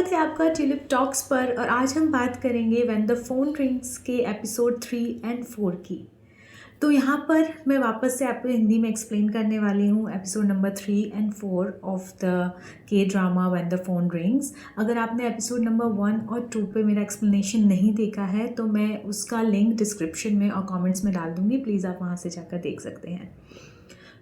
स्वागत है आपका ट्यूलिप टॉक्स पर। और आज हम बात करेंगे व्हेन द फोन रिंग्स के एपिसोड 3 एंड 4 की। तो यहाँ पर मैं वापस से आपको हिंदी में एक्सप्लेन करने वाली हूँ episode number 3 and 4 of the K drama when the phone rings. अगर आपने एपिसोड नंबर 1 और 2 पे मेरा एक्सप्लेनेशन नहीं देखा है तो मैं उसका लिंक डिस्क्रिप्शन में और कमेंट्स में डाल दूँगी, प्लीज़ आप वहाँ से जाकर देख सकते हैं।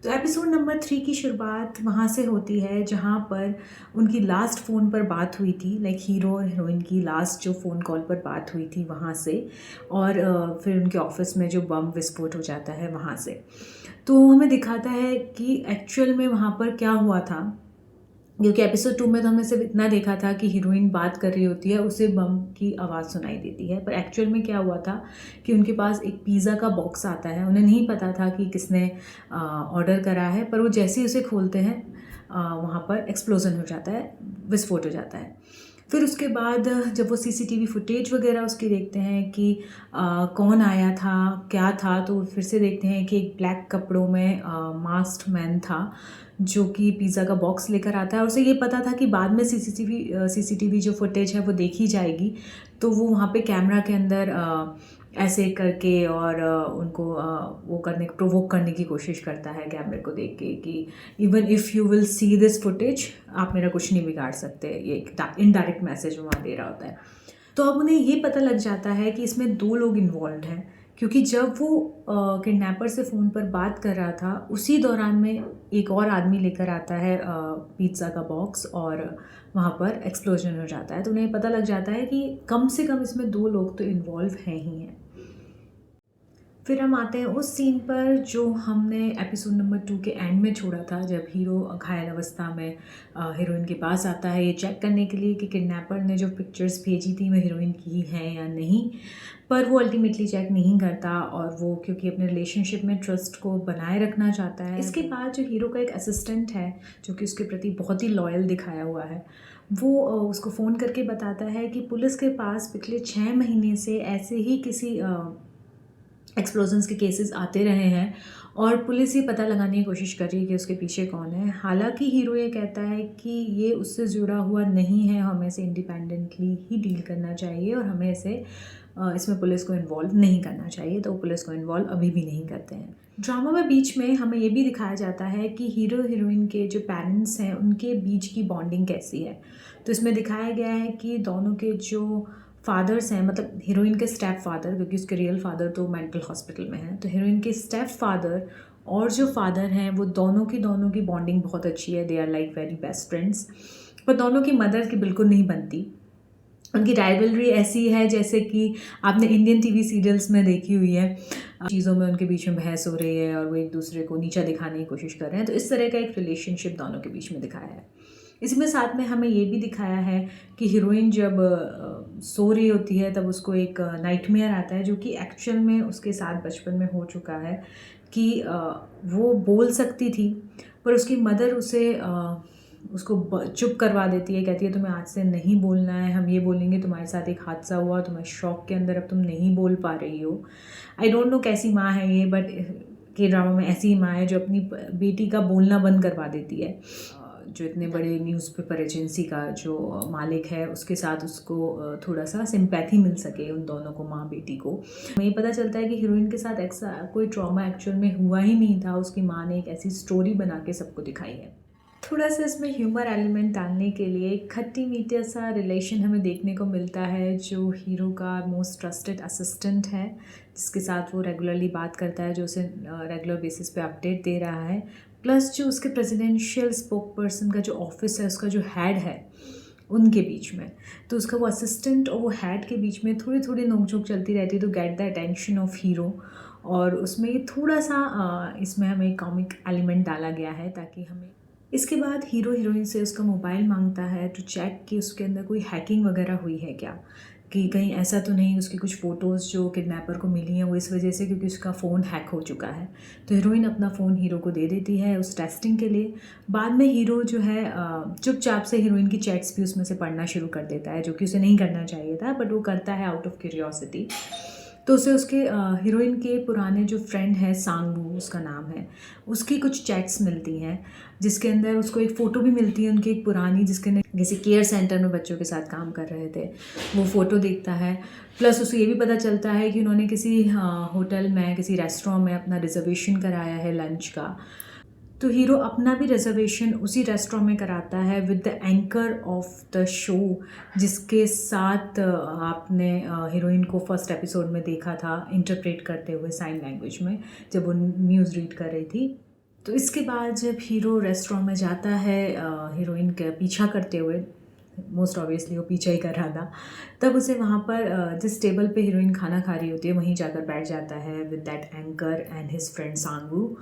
तो एपिसोड नंबर 3 की शुरुआत वहाँ से होती है जहाँ पर उनकी लास्ट फ़ोन पर बात हुई थी, लाइक हीरो और हीरोइन की लास्ट जो फ़ोन कॉल पर बात हुई थी वहाँ से। और फिर उनके ऑफिस में जो बम विस्फोट हो जाता है वहाँ से। तो हमें दिखाता है कि एक्चुअल में वहाँ पर क्या हुआ था, क्योंकि एपिसोड 2 में तो हमने सिर्फ इतना देखा था कि हीरोइन बात कर रही होती है, उसे बम की आवाज़ सुनाई देती है। पर एक्चुअल में क्या हुआ था कि उनके पास एक पिज़्ज़ा का बॉक्स आता है। उन्हें नहीं पता था कि किसने ऑर्डर करा है, पर वो जैसे ही उसे खोलते हैं वहाँ पर एक्सप्लोजन हो जाता है, विस्फोट हो जाता है। फिर उसके बाद जब वो सीसीटीवी फुटेज वगैरह उसकी देखते हैं कि कौन आया था, क्या था, तो फिर से देखते हैं कि एक ब्लैक कपड़ों में मास्क्ड मैन था जो कि पिज़्ज़ा का बॉक्स लेकर आता है। और उसे ये पता था कि बाद में सीसीटीवी जो फुटेज है वो देखी जाएगी। तो वो वहाँ पे कैमरा के अंदर ऐसे करके और उनको वो प्रोवोक करने की कोशिश करता है कैमरे को देख के कि even if you will see this footage, आप मेरा कुछ नहीं बिगाड़ सकते। ये एक इनडायरेक्ट मैसेज वहाँ दे रहा होता है। तो अब उन्हें ये पता लग जाता है कि इसमें 2 लोग इन्वॉल्व हैं, क्योंकि जब वो किडनैपर से फ़ोन पर बात कर रहा था उसी दौरान में एक और आदमी लेकर आता है पिज़्ज़ा का बॉक्स और वहाँ पर एक्सप्लोजन हो जाता है। तो उन्हें पता लग जाता है कि कम से कम इसमें 2 लोग तो इन्वॉल्व हैं ही हैं। फिर हम आते हैं उस सीन पर जो हमने एपिसोड नंबर 2 के एंड में छोड़ा था, जब हीरो घायल अवस्था में हीरोइन के पास आता है ये चेक करने के लिए कि किडनैपर ने जो पिक्चर्स भेजी थी वो हीरोइन की हैं या नहीं। पर वो अल्टीमेटली चेक नहीं करता, और वो क्योंकि अपने रिलेशनशिप में ट्रस्ट को बनाए रखना चाहता है। इसके बाद जो हीरो का एक असिस्टेंट है जो कि उसके प्रति बहुत ही लॉयल दिखाया हुआ है, वो उसको फ़ोन करके बताता है कि पुलिस के पास पिछले 6 महीने से ऐसे ही किसी एक्सप्लोजन्स के केसेस आते रहे हैं और पुलिस ये पता लगाने की कोशिश कर रही है कि उसके पीछे कौन है। हालांकि हीरो ये कहता है कि ये उससे जुड़ा हुआ नहीं है, हमें इसे इंडिपेंडेंटली ही डील करना चाहिए और हमें इसे इसमें पुलिस को इन्वॉल्व नहीं करना चाहिए। तो पुलिस को इन्वॉल्व अभी भी नहीं करते हैं। ड्रामा में बीच में हमें ये भी दिखाया जाता है कि हीरो हीरोइन के जो पेरेंट्स हैं उनके बीच की बॉन्डिंग कैसी है। तो इसमें दिखाया गया है कि दोनों के जो फादर्स हैं, मतलब हीरोइन के स्टेप फादर, क्योंकि उसके रियल फादर तो मेंटल हॉस्पिटल में हैं, तो हीरोइन के स्टेप फादर और जो फादर हैं वो दोनों की बॉन्डिंग बहुत अच्छी है। They are like very best friends. पर दोनों की मदर की बिल्कुल नहीं बनती। उनकी राइवलरी ऐसी है जैसे कि आपने इंडियन टीवी सीरियल्स में देखी हुई है, चीज़ों में उनके बीच में बहस हो रही है और वो एक दूसरे को नीचा दिखाने की कोशिश कर रहे हैं। तो इस तरह का एक रिलेशनशिप दोनों के बीच में दिखाया है। इसी में साथ में हमें ये भी दिखाया है कि हीरोइन जब सो रही होती है तब उसको एक नाइटमेयर आता है, जो कि एक्चुअल में उसके साथ बचपन में हो चुका है कि वो बोल सकती थी पर उसकी मदर उसको चुप करवा देती है। कहती है तुम्हें आज से नहीं बोलना है, हम ये बोलेंगे तुम्हारे साथ एक हादसा हुआ, तुम्हें शॉक के अंदर अब तुम नहीं बोल पा रही हो। आई डोंट नो कैसी माँ है ये, बट के ड्रामा में ऐसी माँ है जो अपनी बेटी का बोलना बंद करवा देती है। जो इतने बड़े न्यूज़पेपर एजेंसी का जो मालिक है उसके साथ उसको थोड़ा सा सिंपैथी मिल सके, उन दोनों को, माँ बेटी को। हमें ये पता चलता है कि हीरोइन के साथ ऐसा कोई ट्रॉमा एक्चुअल में हुआ ही नहीं था। उसकी माँ ने एक ऐसी स्टोरी बना के सबको दिखाई है। थोड़ा सा इसमें ह्यूमर एलिमेंट डालने के लिए एक खट्टी मीठी सा रिलेशन हमें देखने को मिलता है। जो हीरो का मोस्ट ट्रस्टेड असिस्टेंट है जिसके साथ वो रेगुलरली बात करता है, जो उसे रेगुलर बेसिस पे अपडेट दे रहा है, प्लस जो उसके प्रेसिडेंशियल स्पोक पर्सन का जो ऑफिस है, उसका जो हेड है, उनके बीच में। तो उसका वो असिस्टेंट और वो हेड के बीच में थोड़ी थोड़ी नोकझोंक चलती रहती है to get the attention of hero. और उसमें ये थोड़ा सा इसमें हमें कॉमिक एलिमेंट डाला गया है ताकि हमें। इसके बाद हीरो हीरोइन से उसका मोबाइल मांगता है टू चेक कि उसके अंदर कोई हैकिंग वगैरह हुई है क्या, कि कहीं ऐसा तो नहीं उसकी कुछ फ़ोटोज़ जो किडनैपर को मिली हैं वो इस वजह से क्योंकि उसका फ़ोन हैक हो चुका है। तो हीरोइन अपना फ़ोन हीरो को दे देती है उस टेस्टिंग के लिए। बाद में हीरो जो है चुपचाप से हीरोइन की चैट्स भी उसमें से पढ़ना शुरू कर देता है, जो कि उसे नहीं करना चाहिए था, बट वो करता है आउट ऑफ क्यूरियोसिटी। तो उसे उसके हीरोइन के पुराने जो फ्रेंड है, सांगवू उसका नाम है, उसकी कुछ चैट्स मिलती हैं जिसके अंदर उसको एक फ़ोटो भी मिलती है उनकी एक पुरानी, जिसके अंदर किसी केयर सेंटर में बच्चों के साथ काम कर रहे थे। वो फ़ोटो देखता है, प्लस उसे ये भी पता चलता है कि उन्होंने किसी होटल में, किसी रेस्टोरेंट में अपना रिजर्वेशन कराया है लंच का। तो हीरो अपना भी रिजर्वेशन उसी रेस्टोरेंट में कराता है with the anchor of the show, जिसके साथ आपने हीरोइन को फर्स्ट एपिसोड में देखा था इंटरप्रेट करते हुए साइन लैंग्वेज में, जब वो न्यूज़ रीड कर रही थी। तो इसके बाद जब हीरो रेस्टोरेंट में जाता है हीरोइन का पीछा करते हुए, मोस्ट ऑब्वियसली वो पीछा ही कर रहा था, तब उसे वहाँ पर जिस टेबल पे हीरोइन खाना खा रही होती है वहीं जाकर बैठ जाता है with that anchor and his friend सांगू।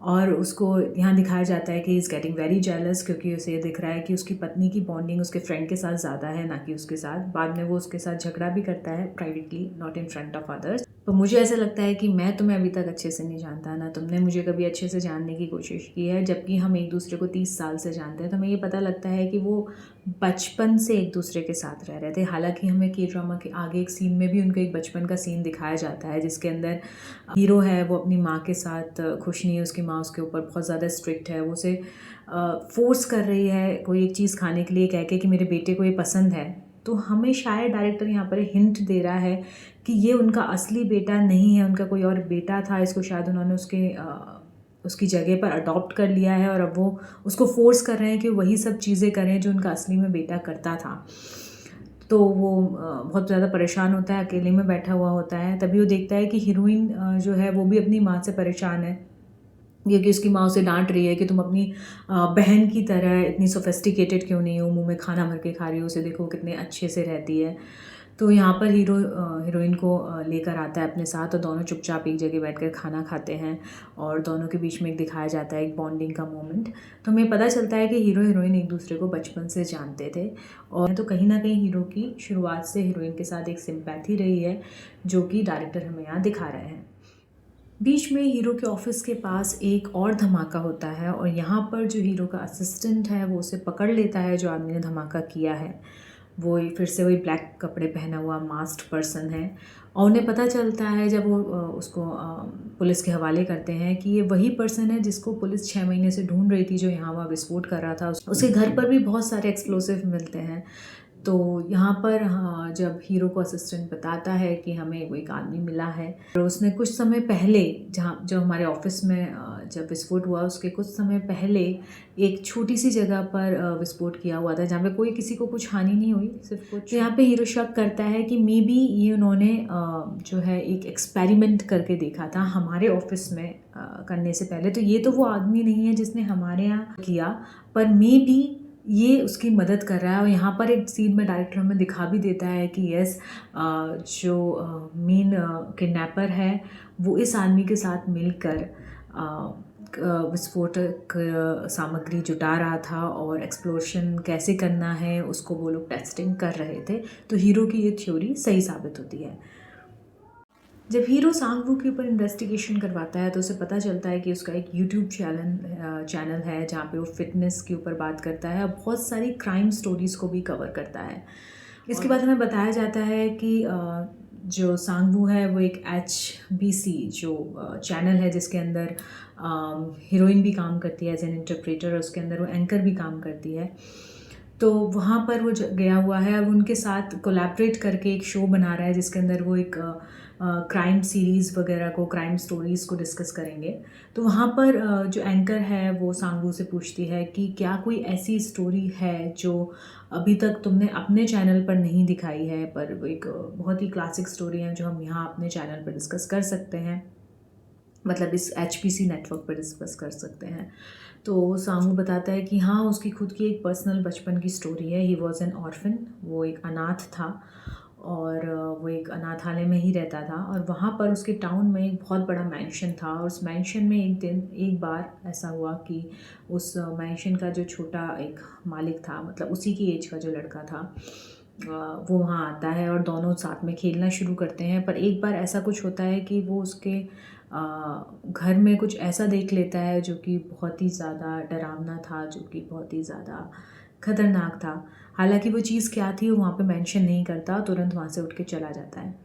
और उसको यहाँ दिखाया जाता है कि he is getting very jealous, क्योंकि उसे ये दिख रहा है कि उसकी पत्नी की बॉन्डिंग उसके फ्रेंड के साथ ज़्यादा है ना कि उसके साथ। बाद में वो उसके साथ झगड़ा भी करता है privately, not in front of others. तो मुझे ऐसा लगता है कि मैं तुम्हें अभी तक अच्छे से नहीं जानता, ना तुमने मुझे कभी अच्छे से जानने की कोशिश की है, जबकि हम एक दूसरे को 30 साल से जानते हैं। तो हमें ये पता लगता है कि वो बचपन से एक दूसरे के साथ रह रहे थे। हालांकि हमें के ड्रामा के आगे एक सीन में भी उनका एक बचपन का सीन दिखाया जाता है, जिसके अंदर हीरो है वो अपनी माँ के साथ खुश नहीं है, उसकी माँ उसके ऊपर बहुत ज़्यादा स्ट्रिक्ट है, वो उसे फोर्स कर रही है कोई एक चीज़ खाने के लिए, कह के कि मेरे बेटे को ये पसंद है। तो हमें शायद डायरेक्टर यहाँ पर हिंट दे रहा है कि ये उनका असली बेटा नहीं है, उनका कोई और बेटा था, इसको शायद उन्होंने उसकी जगह पर अडॉप्ट कर लिया है और अब वो उसको फोर्स कर रहे हैं कि वही सब चीज़ें करें जो उनका असली में बेटा करता था। तो वो बहुत ज़्यादा परेशान होता है, अकेले में बैठा हुआ होता है। तभी वो देखता है कि हीरोइन जो है वो भी अपनी माँ से परेशान है, क्योंकि उसकी माँ उसे डांट रही है कि तुम अपनी बहन की तरह इतनी सोफिस्टिकेटेड क्यों नहीं हो, मुंह में खाना भर के खा रही हो, उसे देखो कितने अच्छे से रहती है। तो यहाँ पर हीरोइन को लेकर आता है अपने साथ, और दोनों चुपचाप एक जगह बैठकर खाना खाते हैं और दोनों के बीच में एक दिखाया जाता है एक बॉन्डिंग का मोमेंट। तो हमें पता चलता है कि हीरो हीरोइन एक दूसरे को बचपन से जानते थे, और तो कहीं ना कहीं हीरो की शुरुआत से हीरोइन के साथ एक सिंपैथी रही है, जो कि डायरेक्टर हमें यहाँ दिखा रहे हैं। बीच में हीरो के ऑफिस के पास एक और धमाका होता है, और यहाँ पर जो हीरो का असिस्टेंट है वो उसे पकड़ लेता है, जो आदमी ने धमाका किया है वो फिर से वही ब्लैक कपड़े पहना हुआ मास्क्ड पर्सन है। और उन्हें पता चलता है जब वो उसको पुलिस के हवाले करते हैं कि ये वही पर्सन है जिसको पुलिस 6 महीने से ढूंढ रही थी, जो यहाँ वहाँ विस्फोट कर रहा था। उसके घर पर भी बहुत सारे एक्सप्लोसिव मिलते हैं। तो यहाँ पर हाँ, जब हीरो को असिस्टेंट बताता है कि हमें वो एक आदमी मिला है, और उसने कुछ समय पहले जो हमारे ऑफिस में जब विस्फोट हुआ उसके कुछ समय पहले एक छोटी सी जगह पर विस्फोट किया हुआ था, जहाँ पे कोई किसी को कुछ हानि नहीं हुई, सिर्फ कुछ। तो यहाँ पे हीरो शक करता है कि मे बी ये उन्होंने जो है एक एक्सपेरिमेंट करके देखा था हमारे ऑफिस में करने से पहले। तो ये तो वो आदमी नहीं है जिसने हमारे यहाँ किया, पर मे बी ये उसकी मदद कर रहा है। और यहाँ पर एक सीन में डायरेक्टर हमें दिखा भी देता है कि यस, जो मेन किडनैपर है वो इस आदमी के साथ मिलकर विस्फोटक सामग्री जुटा रहा था, और एक्सप्लोशन कैसे करना है उसको वो लोग टेस्टिंग कर रहे थे। तो हीरो की ये थ्योरी सही साबित होती है। जब हीरो सांगवू के ऊपर इन्वेस्टिगेशन करवाता है तो उसे पता चलता है कि उसका एक यूट्यूब चैनल है जहाँ पे वो फिटनेस के ऊपर बात करता है, और बहुत सारी क्राइम स्टोरीज़ को भी कवर करता है। इसके बाद हमें बताया जाता है कि जो सांगवू है वो एक HBC जो चैनल है जिसके अंदर हीरोइन भी काम करती है एज एन इंटरप्रेटर, और उसके अंदर वो एंकर भी काम करती है। तो वहाँ पर वो गया हुआ है, अब उनके साथ कोलैबोरेट करके एक शो बना रहा है जिसके अंदर वो एक क्राइम सीरीज़ वगैरह को, क्राइम स्टोरीज़ को डिस्कस करेंगे। तो वहाँ पर जो एंकर है वो सांगवू से पूछती है कि क्या कोई ऐसी स्टोरी है जो अभी तक तुमने अपने चैनल पर नहीं दिखाई है, पर वो एक बहुत ही क्लासिक स्टोरी है जो हम यहाँ अपने चैनल पर डिस्कस कर सकते हैं, मतलब इस HPC नेटवर्क पर डिस्कस कर सकते हैं। तो सांगू बताता है कि हाँ, उसकी खुद की एक पर्सनल बचपन की स्टोरी है। ही वॉज एन ऑर्फन, वो एक अनाथ था, और वो एक अनाथालय में ही रहता था, और वहाँ पर उसके टाउन में एक बहुत बड़ा मैंशन था, और उस मैंशन में एक बार ऐसा हुआ कि उस मैंशन का जो छोटा एक मालिक था, मतलब उसी की एज का जो लड़का था, वो वहाँ आता है और दोनों साथ में खेलना शुरू करते हैं। पर एक बार ऐसा कुछ होता है कि वो उसके घर में कुछ ऐसा देख लेता है जो कि बहुत ही ज़्यादा डरावना था, जो कि बहुत ही ज़्यादा खतरनाक था। हालांकि वो चीज़ क्या थी वो वहाँ पे मेंशन नहीं करता, तुरंत वहाँ से उठ के चला जाता है।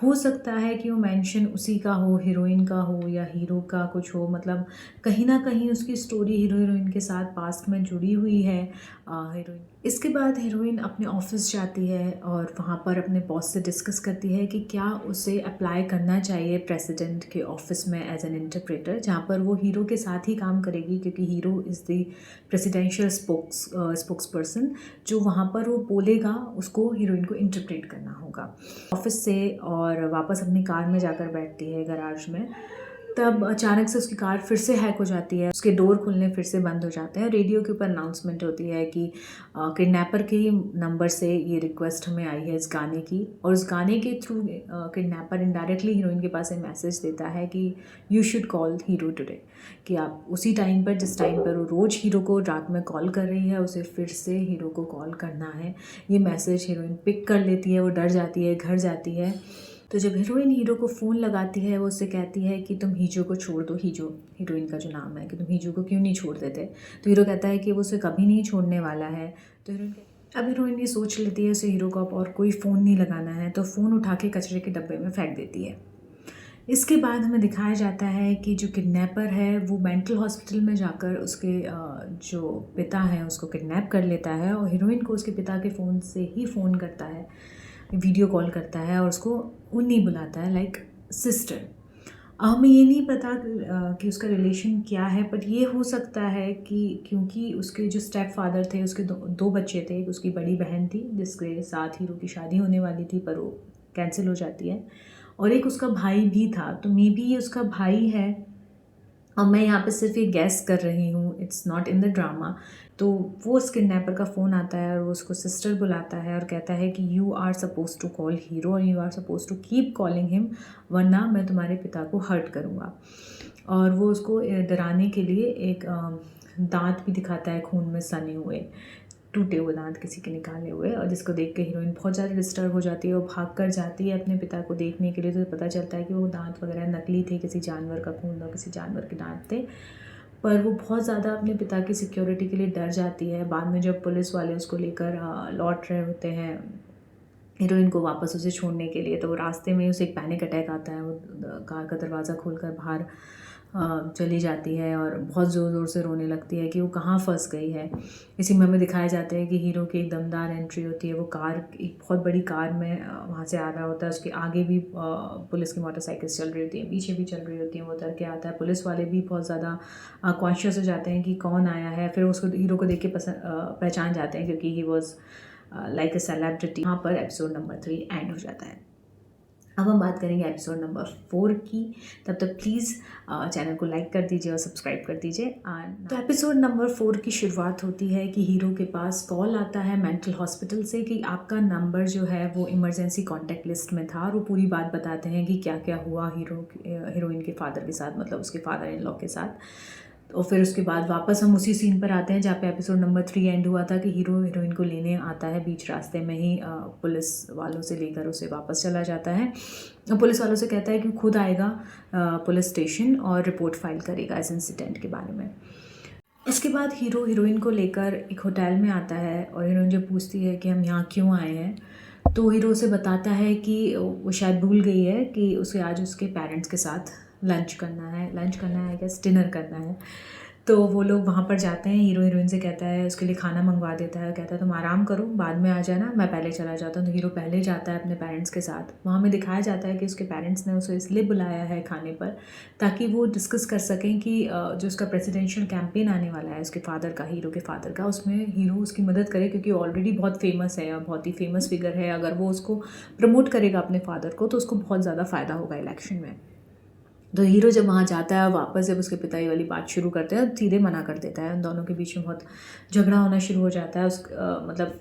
हो सकता है कि वो मेंशन उसी का हो, हीरोइन का हो या हीरो का कुछ हो, मतलब कहीं ना कहीं उसकी स्टोरी हीरो हीरोइन के साथ पास्ट में जुड़ी हुई है। हीरोइन इसके बाद हीरोइन अपने ऑफिस जाती है और वहाँ पर अपने बॉस से डिस्कस करती है कि क्या उसे अप्लाई करना चाहिए प्रेसिडेंट के ऑफिस में एज एन इंटरप्रेटर, जहाँ पर वो हीरो के साथ ही काम करेगी क्योंकि hero is the presidential spokes person. जो वहाँ पर वो बोलेगा उसको हीरोइन को इंटरप्रेट करना होगा। ऑफिस से और वापस अपनी कार में जाकर बैठती है गैराज में, तब अचानक से उसकी कार फिर से हैक हो जाती है, उसके डोर खुलने फिर से बंद हो जाते हैं। रेडियो के ऊपर अनाउंसमेंट होती है कि किडनैपर के नंबर से ये रिक्वेस्ट हमें आई है इस गाने की, और उस गाने के थ्रू किडनैपर इनडायरेक्टली हीरोइन के पास एक मैसेज देता है कि you should call hero today, कि आप उसी टाइम पर जिस टाइम पर वो रोज़ हीरो को रात में कॉल कर रही है उसे फिर से हीरो को कॉल करना है। ये मैसेज हीरोइन पिक कर लेती है, वो डर जाती है, घर जाती है। तो जब हीरोइन हीरो को फ़ोन लगाती है वो उससे कहती है कि तुम हीजो को छोड़ दो, हीजो हीरोइन का जो नाम है, कि तुम हीजो को क्यों नहीं छोड़ देते। तो हीरो कहता है कि वो उसे कभी नहीं छोड़ने वाला है। तो अब हीरोइन ये सोच लेती है उसे हीरो को अब और कोई फ़ोन नहीं लगाना है, तो फ़ोन उठा के कचरे के डब्बे में फेंक देती है। इसके बाद हमें दिखाया जाता है कि जो किडनैपर है वो मेंटल हॉस्पिटल में जाकर उसके जो पिता हैं उसको किडनैप कर लेता है, और हीरोइन को उसके पिता के फ़ोन से ही फ़ोन करता है, वीडियो कॉल करता है और उसको उन्नी बुलाता है, लाइक सिस्टर। हमें ये नहीं पता कि उसका रिलेशन क्या है, बट ये हो सकता है कि क्योंकि उसके जो स्टेप फादर थे उसके दो बच्चे थे, उसकी बड़ी बहन थी जिसके साथ हीरो की शादी होने वाली थी पर वो कैंसिल हो जाती है, और एक उसका भाई भी था, तो मे बी ये उसका भाई है। और मैं यहाँ पे सिर्फ ये गैस कर रही हूँ, it's not in the drama. तो वो उस किडनैपर का फ़ोन आता है और वो उसको सिस्टर बुलाता है और कहता है कि you are suppose to call hero और you are suppose to keep calling him, वरना मैं तुम्हारे पिता को हर्ट करूँगा। और वो उसको डराने के लिए एक दांत भी दिखाता है खून में सने हुए, टूटे हुए दांत किसी के निकाले हुए, और जिसको देख के हीरोइन बहुत ज़्यादा डिस्टर्ब हो जाती है। वो भाग कर जाती है अपने पिता को देखने के लिए, तो पता चलता है कि वो दांत वगैरह नकली थे, किसी जानवर का खून और किसी जानवर के दांत थे। पर वो बहुत ज़्यादा अपने पिता की सिक्योरिटी के लिए डर जाती है। बाद में जब पुलिस वाले उसको लेकर लौट रहे होते हैं हीरोइन को वापस उसे छोड़ने के लिए, तो वो रास्ते में उसे एक पैनिक अटैक आता है। वो कार का दरवाज़ा खोलकर बाहर चली जाती है और बहुत ज़ोर ज़ोर से रोने लगती है कि वो कहाँ फंस गई है। इसी में हमें दिखाया जाता है कि हीरो की एक दमदार एंट्री होती है। वो कार, एक बहुत बड़ी कार में वहाँ से आ रहा होता है, उसके आगे भी पुलिस की मोटरसाइकिल चल रही होती है, पीछे भी चल रही होती है। वो उतर के आता है, पुलिस वाले भी बहुत ज़्यादा कॉन्शियस हो जाते हैं कि कौन आया है। फिर उसको हीरो को देख के पहचान जाते हैं क्योंकि he was like a celebrity. यहाँ पर एपिसोड नंबर 3 एंड हो जाता है। अब हम बात करेंगे एपिसोड नंबर 4 की। तब तक प्लीज़ चैनल को लाइक कर दीजिए और सब्सक्राइब कर दीजिए। तो एपिसोड नंबर 4 की शुरुआत होती है कि हीरो के पास कॉल आता है मेंटल हॉस्पिटल से कि आपका नंबर जो है वो इमरजेंसी कॉन्टैक्ट लिस्ट में था, और वो पूरी बात बताते हैं कि क्या क्या हुआ हीरोइन के फादर के साथ, मतलब उसके फादर इन लॉ के साथ। और फिर उसके बाद वापस हम उसी सीन पर आते हैं जहाँ पे एपिसोड नंबर 3 एंड हुआ था कि हीरो हीरोइन को लेने आता है, बीच रास्ते में ही पुलिस वालों से लेकर उसे वापस चला जाता है। पुलिस वालों से कहता है कि खुद आएगा पुलिस स्टेशन और रिपोर्ट फाइल करेगा इस इंसिडेंट के बारे में। इसके बाद हीरो हीरोइन को लेकर एक होटल में आता है और हीरोइन जब पूछती है कि हम यहाँ क्यों आए हैं, तो हीरो उसे बताता है कि वो शायद भूल गई है कि उसे आज उसके पेरेंट्स के साथ लंच करना है क्या डिनर करना है। तो वो लोग वहाँ पर जाते हैं। हीरो हीरोइन से कहता है, उसके लिए खाना मंगवा देता है, कहता है तुम आराम करो, बाद में आ जाना, मैं पहले चला जाता हूँ। तो हीरो पहले जाता है अपने पेरेंट्स के साथ। वहाँ में दिखाया जाता है कि उसके पेरेंट्स ने उसे इसलिए बुलाया है खाने पर ताकि वो डिस्कस कर सकें कि जो उसका प्रेसिडेंशियल कैंपेन आने वाला है उसके फादर का, हीरो के फादर का, उसमें हीरो उसकी मदद करे क्योंकि ऑलरेडी बहुत फेमस है और बहुत ही फेमस फिगर है। अगर वो उसको प्रमोट करेगा अपने फादर को तो उसको बहुत ज़्यादा फ़ायदा होगा इलेक्शन में। तो हीरो जब वहाँ जाता है वापस, जब उसके पिता ये वाली बात शुरू करते हैं, सीधे मना कर देता है। उन दोनों के बीच में बहुत झगड़ा होना शुरू हो जाता है, मतलब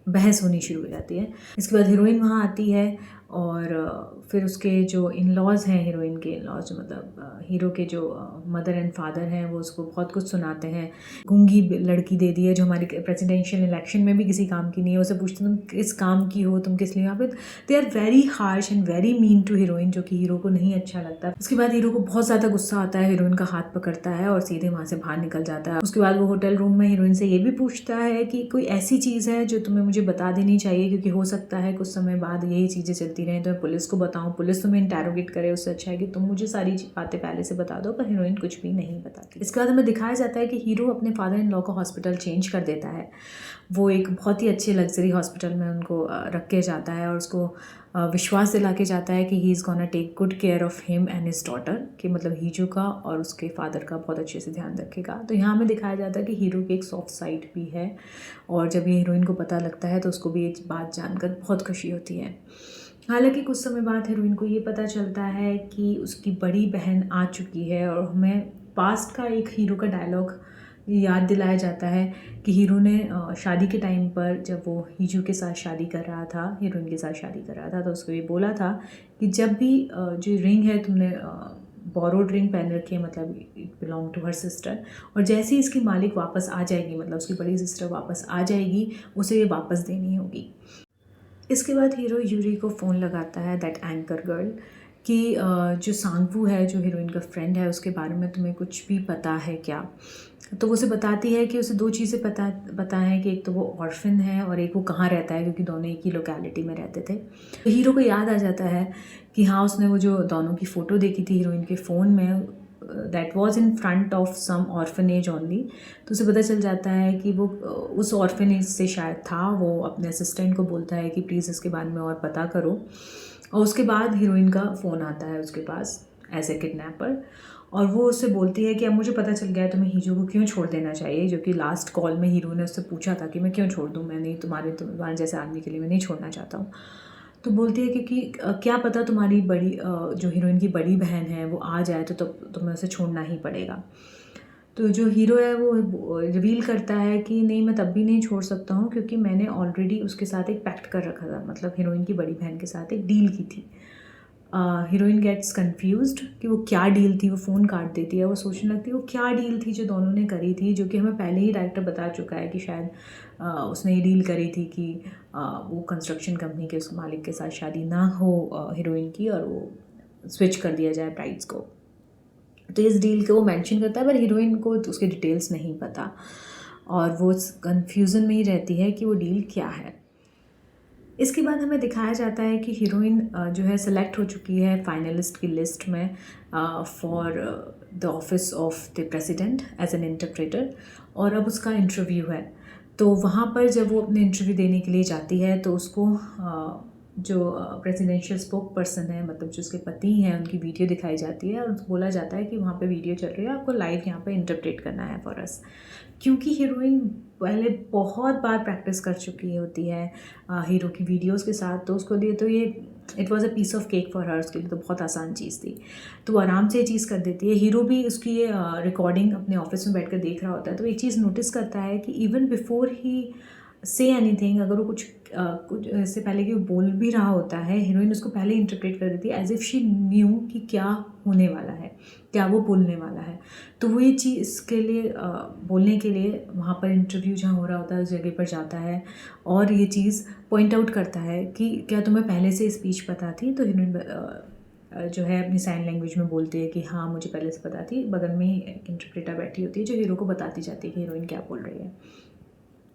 बहस होनी शुरू हो जाती है। इसके बाद हीरोइन वहाँ आती है और फिर उसके जो इन लॉज़ हैं, हीरोइन के इन लॉज़ जो मतलब हीरो के जो मदर एंड फादर हैं, वो उसको बहुत कुछ सुनाते हैं। गूंगी लड़की दे दी है जो हमारी प्रेसिडेंशियल इलेक्शन में भी किसी काम की नहीं है। उसे पूछते तुम किस काम की हो, तुम किस लिए यहाँ पे। They are very harsh and very mean to heroine, जो कि हीरो को नहीं अच्छा लगता। उसके बाद हीरो को बहुत ज़्यादा गुस्सा आता है, हीरोइन का हाथ पकड़ता है और सीधे वहाँ से बाहर निकल जाता है। उसके बाद वो होटल रूम में हीरोइन से ये भी पूछता है कि कोई ऐसी चीज़ है जो तुम्हें मुझे बता देनी चाहिए, क्योंकि हो सकता है कुछ समय बाद यही चीज़ें चलती रहें तो मैं पुलिस को बताऊं, पुलिस तुम्हें इंटेरोगेट करे, उससे अच्छा है कि तुम मुझे सारी बातें पहले से बता दो। पर हीरोइन कुछ भी नहीं बताती। इसके बाद हमें दिखाया जाता है कि हीरो अपने फादर इन लॉ का हॉस्पिटल चेंज कर देता है। वो एक बहुत ही अच्छे लग्जरी हॉस्पिटल में उनको रख के जाता है और उसको विश्वास दिला के जाता है कि he is gonna take good care of him and his daughter, कि मतलब हीजू का और उसके फादर का बहुत अच्छे से ध्यान रखेगा। तो यहाँ हमें दिखाया जाता है कि हीरो की एक सॉफ्ट साइड भी है, और जब ये हीरोइन को पता लगता है तो उसको भी ये बात जानकर बहुत खुशी होती है। हालांकि कुछ समय बाद हीरोइन को ये पता चलता है कि उसकी बड़ी बहन आ चुकी है, और हमें पास्ट का एक हीरो का डायलॉग याद दिलाया जाता है कि हीरो ने शादी के टाइम पर जब वो हीजू के साथ शादी कर रहा था, हीरोइन के साथ शादी कर रहा था, तो उसको ये बोला था कि जब भी जो रिंग है तुमने बोरोड रिंग पहन रखी है, मतलब it belong to her sister, और जैसे ही इसकी मालिक वापस आ जाएगी, मतलब उसकी बड़ी सिस्टर वापस आ जाएगी, उसे ये वापस देनी होगी। इसके बाद हीरो यूरी को फ़ोन लगाता है, दैट एंकर गर्ल, कि जो सांगवू है, जो हीरोइन का फ्रेंड है, उसके बारे में तुम्हें कुछ भी पता है क्या। तो वो उसे बताती है कि उसे दो चीज़ें पता है कि एक तो वो ऑर्फन है और एक वो कहाँ रहता है, क्योंकि दोनों एक ही लोकेलिटी में रहते थे। तो हीरो को याद आ जाता है कि हाँ, उसने वो जो दोनों की फ़ोटो देखी थी हीरोइन के फ़ोन में, that was in front of some orphanage only. तो उसे पता चल जाता है कि वो उस ऑर्फनेज से शायद था। वो अपने असिस्टेंट को बोलता है कि प्लीज़ इसके बारे में और पता करो, और उसके बाद हीरोइन का फ़ोन आता है उसके पास एज ए किडनैपर, और वो उससे बोलती है कि अब मुझे पता चल गया है तुम्हें हीजो को क्यों छोड़ देना चाहिए, जो कि लास्ट कॉल में हीरो ने उससे पूछा था कि मैं क्यों छोड़ दूँ, मैं नहीं, तुम्हारे जैसे आदमी के लिए मैं नहीं छोड़ना चाहता हूँ। तो बोलती है क्योंकि क्या पता तुम्हारी बड़ी जो हीरोइन की बड़ी बहन है वो आ जाए, तो तुम्हें उसे छोड़ना ही पड़ेगा। तो जो हीरो है वो रिवील करता है कि नहीं, मैं तब भी नहीं छोड़ सकता हूँ, क्योंकि मैंने ऑलरेडी उसके साथ एक पैक्ट कर रखा था, मतलब हीरोइन की बड़ी बहन के साथ एक डील की थी। हीरोइन गेट्स कंफ्यूज्ड कि वो क्या डील थी, वो फ़ोन काट देती है, वो सोचने लगती है वो क्या डील थी जो दोनों ने करी थी, जो कि हमें पहले ही डायरेक्टर बता चुका है कि शायद उसने ये डील करी थी कि वो कंस्ट्रक्शन कंपनी के उस मालिक के साथ शादी ना हो हीरोइन की, और वो स्विच कर दिया जाए ब्राइड्स को। तो इस डील को वो मेंशन करता है, पर हीरोइन को उसके डिटेल्स नहीं पता, और वो कन्फ्यूज़न में ही रहती है कि वो डील क्या है। इसके बाद हमें दिखाया जाता है कि हीरोइन जो है सेलेक्ट हो चुकी है फाइनलिस्ट की लिस्ट में for the office of the president as an interpreter, और अब उसका इंटरव्यू है। तो वहाँ पर जब वो अपने इंटरव्यू देने के लिए जाती है, तो उसको जो प्रेसिडेंशियल स्पोक पर्सन है, मतलब जो उसके पति हैं, उनकी वीडियो दिखाई जाती है, और बोला जाता है कि वहाँ पे वीडियो चल रही है, आपको लाइव यहाँ पे इंटरप्रेट करना है फॉर अस। क्योंकि हीरोइन पहले बहुत बार प्रैक्टिस कर चुकी होती है हीरो की वीडियोस के साथ, तो उसको लिए तो ये it was a piece of cake for her, उसके लिए तो बहुत आसान चीज़ थी। तो वो आराम से ये चीज़ कर देती है। हीरो भी उसकी ये रिकॉर्डिंग अपने ऑफिस में बैठकर देख रहा होता है, तो एक चीज़ नोटिस करता है कि even before he say anything, अगर वो कुछ इससे पहले कि वो बोल भी रहा होता है, हीरोइन उसको पहले इंटरप्रेट कर देती है एज इफ़ शी न्यू कि क्या होने वाला है, क्या वो बोलने वाला है। तो वो ये चीज़ के लिए बोलने के लिए वहाँ पर इंटरव्यू जहाँ हो रहा होता है उस जगह पर जाता है, और ये चीज़ पॉइंट आउट करता है कि क्या तुम्हें पहले से स्पीच पता थी। तो हीरोइन जो है अपनी साइन लैंग्वेज में बोलती है कि हाँ, मुझे पहले से पता थी। बगल में ही एक इंटरप्रेटर बैठी होती है जो हीरो को बताती जाती है कि हीरोइन क्या बोल रही है।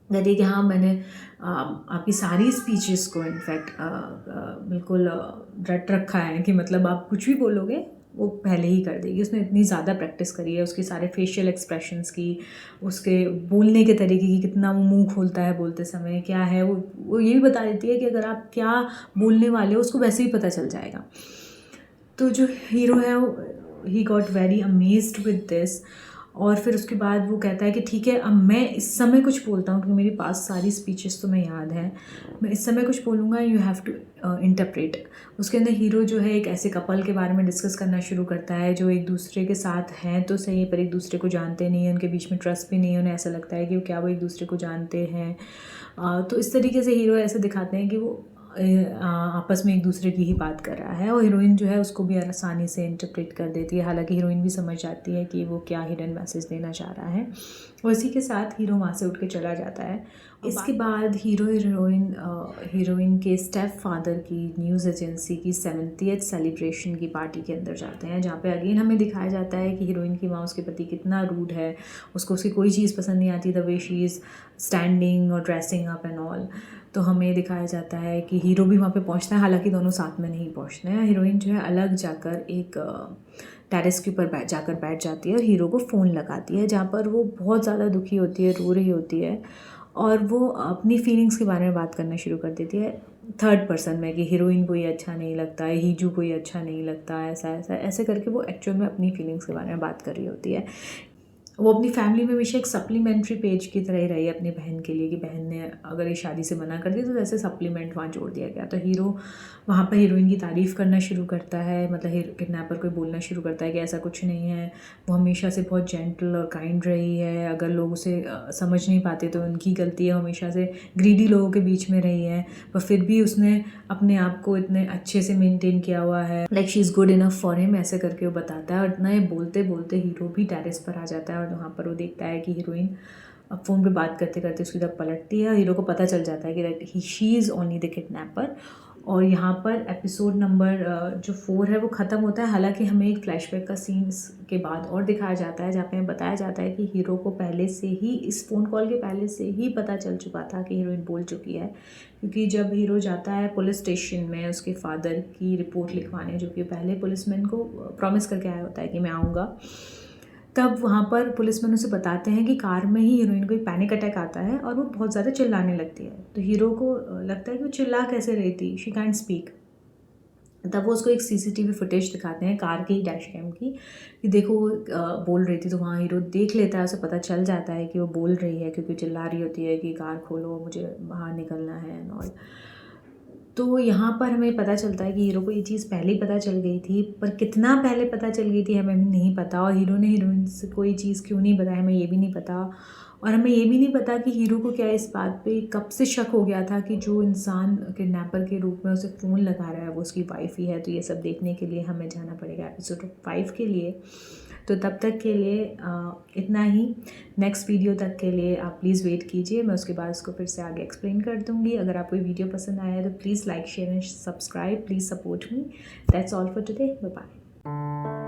कहती है कि हाँ, मैंने आपकी सारी स्पीचेस को इनफैक्ट बिल्कुल रट रखा है, कि मतलब आप कुछ भी बोलोगे वो पहले ही कर देगी। उसने इतनी ज़्यादा प्रैक्टिस करी है, उसके सारे फेशियल एक्सप्रेशंस की, उसके बोलने के तरीके की, कितना वो मुंह खोलता है बोलते समय, क्या है वो ये भी बता देती है कि अगर आप क्या बोलने वाले हो उसको वैसे ही पता चल जाएगा। तो जो हीरो है he got very amazed with this, और फिर उसके बाद वो कहता है कि ठीक है, अब मैं इस समय कुछ बोलता हूँ, क्योंकि मेरे पास सारी स्पीचेस तो मैं याद है, मैं इस समय कुछ बोलूँगा, यू हैव टू इंटरप्रेट। उसके अंदर हीरो जो है एक ऐसे कपल के बारे में डिस्कस करना शुरू करता है जो एक दूसरे के साथ हैं तो सही, पर एक दूसरे को जानते नहीं हैं, उनके बीच में ट्रस्ट भी नहीं है, उन्हें ऐसा लगता है कि क्या वो एक दूसरे को जानते हैं। तो इस तरीके से हीरो ऐसे दिखाते हैं कि वो आपस में एक दूसरे की ही बात कर रहा है, और हीरोइन जो है उसको भी आसानी से इंटरप्रेट कर देती है। हालांकि हीरोइन भी समझ जाती है कि वो क्या हिडन मैसेज देना चाह रहा है, और इसी के साथ हीरो वहाँ से उठ के चला जाता है इसके बाद हीरोइन के स्टेप फादर की न्यूज़ एजेंसी की 70th सेलिब्रेशन की पार्टी के अंदर जाते हैं, जहाँ पे अगेन हमें दिखाया जाता है कि हीरोइन की माँ उसके प्रति कितना रूड है, उसको उसकी कोई चीज़ पसंद नहीं आती, the way she is standing और ड्रेसिंग अप एंड ऑल। तो हमें दिखाया जाता है कि हीरो भी वहाँ पे पहुँचता है, हालांकि दोनों साथ में नहीं पहुँचते हैं। हीरोइन जो है अलग जाकर एक टेरेस के ऊपर बैठ जाती है और हीरो को फ़ोन लगाती है, जहाँ पर वो बहुत ज़्यादा दुखी होती है, रो रही होती है और वो अपनी फीलिंग्स के बारे में बात करना शुरू कर देती है थर्ड पर्सन में, कि हीरोइन को ये अच्छा नहीं लगता है, हीजू को ये अच्छा नहीं लगता है, ऐसा ऐसा ऐसे करके वो एक्चुअल में अपनी फीलिंग्स के बारे में बात कर रही होती है। वो अपनी फैमिली में हमेशा एक सप्लीमेंट्री पेज की तरह ही रही है अपनी बहन के लिए, कि बहन ने अगर ये शादी से मना कर दी तो जैसे सप्लीमेंट वहाँ जोड़ दिया गया। तो हीरो वहाँ पर हीरोइन की तारीफ़ करना शुरू करता है, मतलब किडनैपर को बोलना शुरू करता है कि ऐसा कुछ नहीं है, वो हमेशा से बहुत जेंटल और काइंड रही है, अगर लोग उसे समझ नहीं पाते तो उनकी गलती है, हमेशा से ग्रीडी लोगों के बीच में रही है, पर फिर भी उसने अपने आप को इतने अच्छे से मेंटेन किया हुआ है, like she is good enough for him, ऐसे करके वो बताता है। और इतना ये बोलते बोलते हीरो भी टेरेस पर आ जाता है और वहाँ पर वो देखता है कि हीरोइन अब फ़ोन पे बात करते करते उसकी तरफ पलटती है। हीरो को पता चल जाता है कि she is only the kidnapper. और यहाँ पर एपिसोड नंबर जो 4 है वो ख़त्म होता है। हालांकि हमें एक फ्लैशबैक का सीन्स के बाद और दिखाया जाता है, जहाँ पे हमें बताया जाता है कि हीरो को पहले से ही, इस फ़ोन कॉल के पहले से ही पता चल चुका था कि हीरोइन बोल चुकी है, क्योंकि जब हीरो जाता है पुलिस स्टेशन में उसके फादर की रिपोर्ट लिखवाने, जो कि पहले पुलिसमैन को प्रॉमिस करके आया होता है कि मैं आऊँगा, तब वहाँ पर पुलिसमैन उसे बताते हैं कि कार में ही हीरोइन को एक पैनिक अटैक आता है और वो बहुत ज़्यादा चिल्लाने लगती है। तो हीरो को लगता है कि वो चिल्ला कैसे रही थी, शी कैंट स्पीक। तब वो उसको एक सीसीटीवी फुटेज दिखाते हैं कार की डैश कैम की, कि देखो वो बोल रही थी। तो वहाँ हीरो देख लेता है, उसे पता चल जाता है कि वो बोल रही है, क्योंकि चिल्ला रही होती है कि कार खोलो, मुझे बाहर निकलना है एंड ऑल। तो यहाँ पर हमें पता चलता है कि हीरो को ये चीज़ पहले ही पता चल गई थी, पर कितना पहले पता चल गई थी हमें भी नहीं पता, और हीरो ने हीरोइन से कोई चीज़ क्यों नहीं बताया हमें ये भी नहीं पता। और हमें ये भी नहीं पता कि हीरो को क्या इस बात पे कब से शक हो गया था कि जो इंसान किडनैपर के रूप में उसे फ़ोन लगा रहा है वो उसकी वाइफ ही है। तो ये सब देखने के लिए हमें जाना पड़ेगा एपिसोड 5 के लिए। तो तब तक के लिए इतना ही। नेक्स्ट वीडियो तक के लिए आप प्लीज़ वेट कीजिए, मैं उसके बाद उसको फिर से आगे एक्सप्लेन कर दूँगी। अगर आपको वीडियो पसंद आया है तो please like share and subscribe, please support me. That's all for today, bye bye.